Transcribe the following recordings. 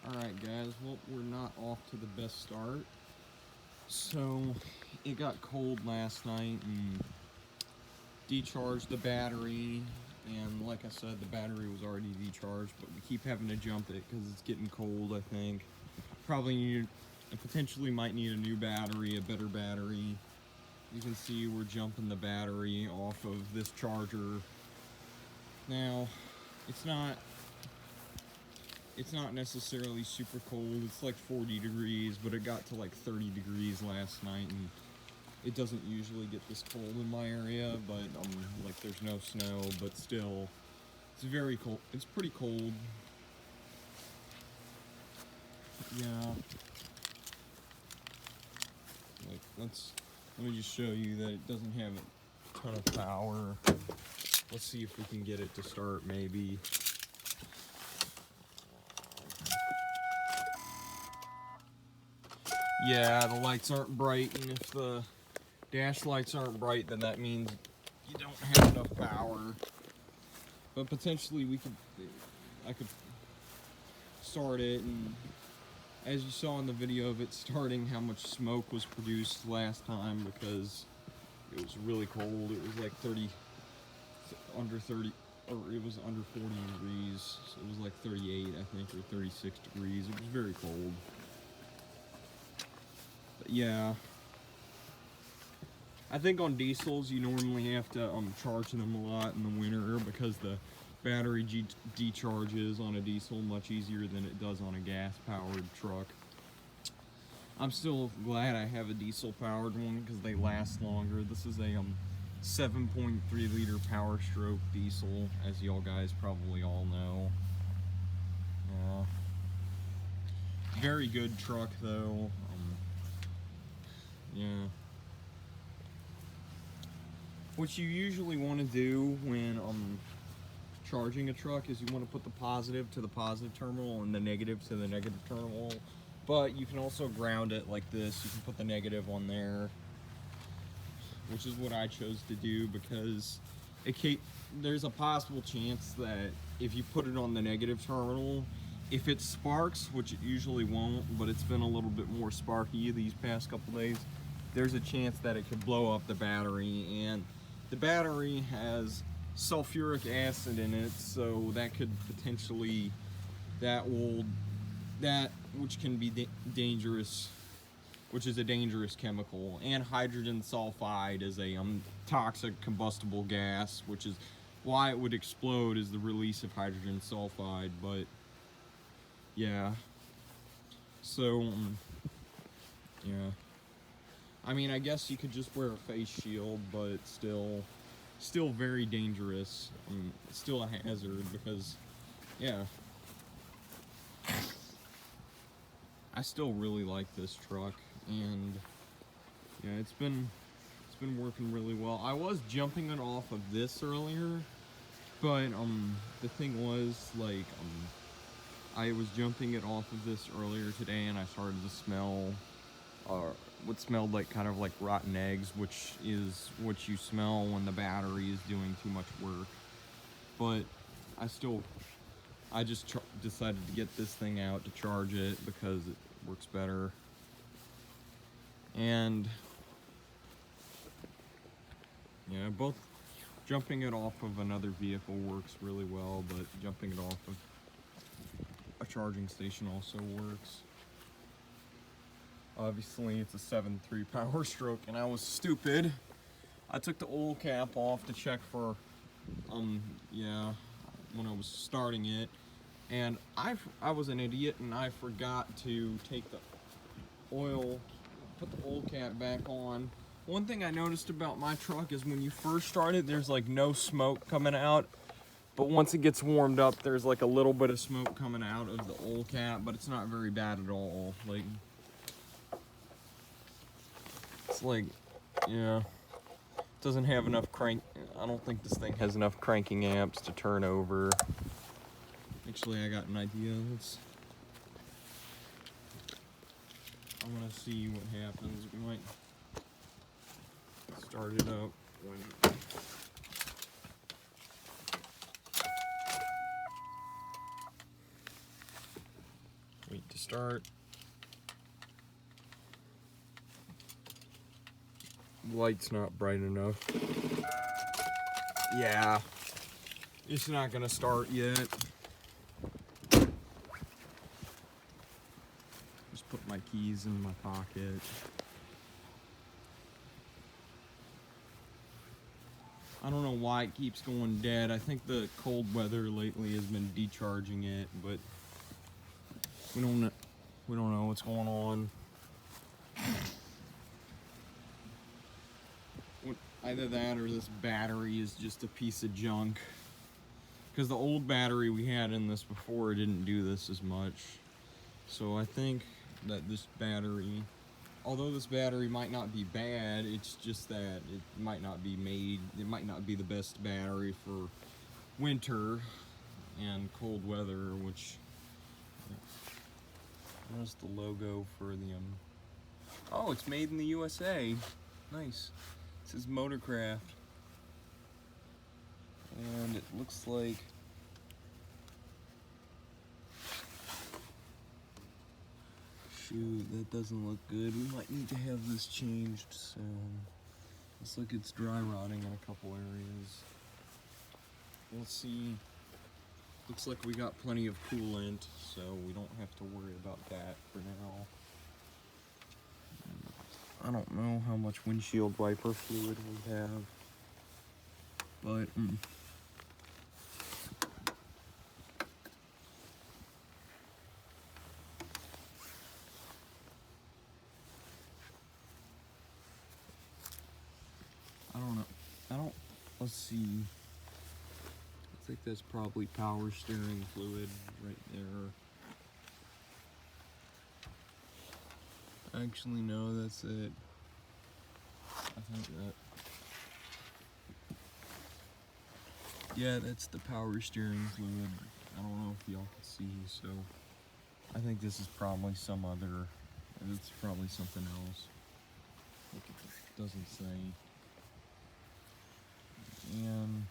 Alright guys, well, we're not off to the best start. So, it got cold last night and decharged the battery, and like I said, the battery was already decharged, but we keep having to jump it because it's getting cold, I think. Potentially might need a new battery, a better battery. You can see we're jumping the battery off of this charger. Now, it's not necessarily super cold. It's like 40 degrees, but it got to like 30 degrees last night, and it doesn't usually get this cold in my area, but like there's no snow, but still, it's very cold. It's pretty cold. Yeah. Like, let me just show you that it doesn't have a ton of power. Let's see if we can get it to start, maybe. Yeah, the lights aren't bright, and if the dash lights aren't bright, then that means you don't have enough power. But potentially I could start it, and as you saw in the video of it starting, how much smoke was produced last time because it was really cold. It was like under 30, or it was under 40 degrees. So it was like 38, I think, or 36 degrees. It was very cold. But yeah, I think on diesels you normally have to charge them a lot in the winter because the battery decharges on a diesel much easier than it does on a gas-powered truck. I'm still glad I have a diesel-powered one because they last longer. This is a 7.3 liter Power Stroke diesel, as y'all guys probably all know. Very good truck though. Yeah. What you usually want to do when charging a truck is you want to put the positive to the positive terminal and the negative to the negative terminal, but you can also ground it like this. You can put the negative on there, which is what I chose to do because there's a possible chance that if you put it on the negative terminal, if it sparks, which it usually won't, but it's been a little bit more sparky these past couple days, there's a chance that it could blow up the battery, and the battery has sulfuric acid in it, so that could potentially, which can be dangerous, which is a dangerous chemical. And hydrogen sulfide is a toxic combustible gas, which is why it would explode, is the release of hydrogen sulfide. But yeah, so yeah, I mean, I guess you could just wear a face shield, but still very dangerous. Still a hazard because, yeah, I still really like this truck, and yeah, it's been working really well. I was jumping it off of this earlier, but the thing was, like, I was jumping it off of this earlier today, and I started to smell what smelled like kind of like rotten eggs, which is what you smell when the battery is doing too much work. But I just decided to get this thing out to charge it because it works better. And yeah, both jumping it off of another vehicle works really well, but jumping it off of a charging station also works. Obviously, it's a 7.3 Power Stroke, and I was stupid. I took the oil cap off to check for, when I was starting it, and I was an idiot, and I forgot to put the oil cap back on. One thing I noticed about my truck is when you first start it, there's like no smoke coming out, but once it gets warmed up, there's like a little bit of smoke coming out of the oil cap, but it's not very bad at all. Like, it's like, yeah, it doesn't have enough I don't think this thing has enough cranking amps to turn over. Actually, I got an idea. I want to see what happens. We might start it up when... Wait. to start. Light's not bright enough. Yeah, it's not gonna start yet. Just put my keys in my pocket. I don't know why it keeps going dead. I think the cold weather lately has been decharging it, but we don't know what's going on. Either that or this battery is just a piece of junk. Because the old battery we had in this before didn't do this as much. So I think that this battery, although this battery might not be bad, it's just that it might not be made, it might not be the best battery for winter and cold weather, which, there's the logo for the, oh, it's made in the USA. Nice. It says Motorcraft. And it looks like, shoot, that doesn't look good. We might need to have this changed soon. Looks like it's dry rotting in a couple areas. We'll see. Looks like we got plenty of coolant, so we don't have to worry about that for now. I don't know how much windshield wiper fluid we have, but I don't know. Let's see. I think that's probably power steering fluid right there. Actually, no, that's it. I think that. Yeah, that's the power steering fluid. I don't know if y'all can see, so I think this is probably some other. It's probably something else. It doesn't say. And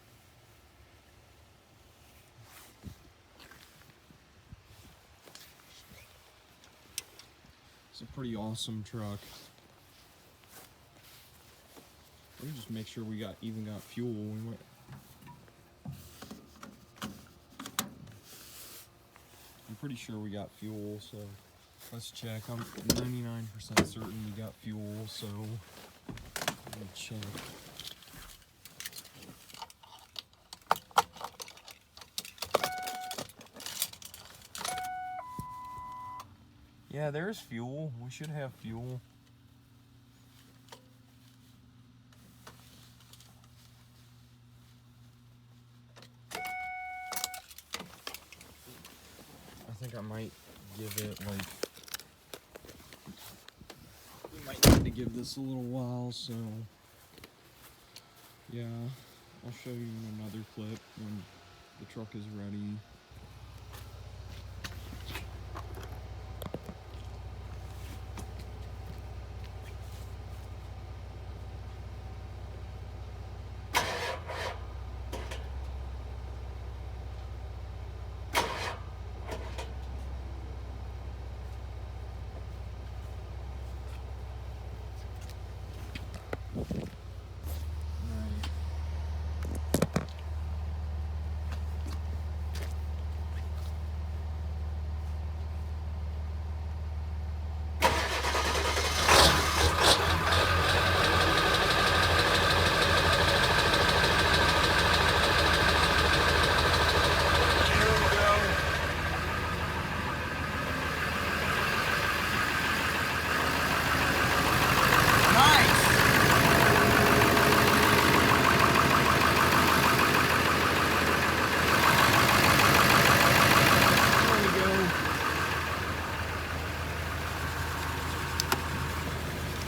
it's a pretty awesome truck. Let me just make sure we even got fuel. I'm pretty sure we got fuel, so let's check. I'm 99% certain we got fuel, so let me check. Yeah, there's fuel. We should have fuel. I think I might give it like, we might need to give this a little while, so yeah, I'll show you in another clip when the truck is ready.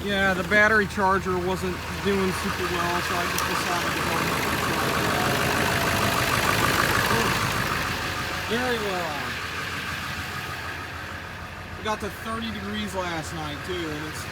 Yeah, the battery charger wasn't doing super well, so I just decided to go very well. We got to 30 degrees last night too, and it's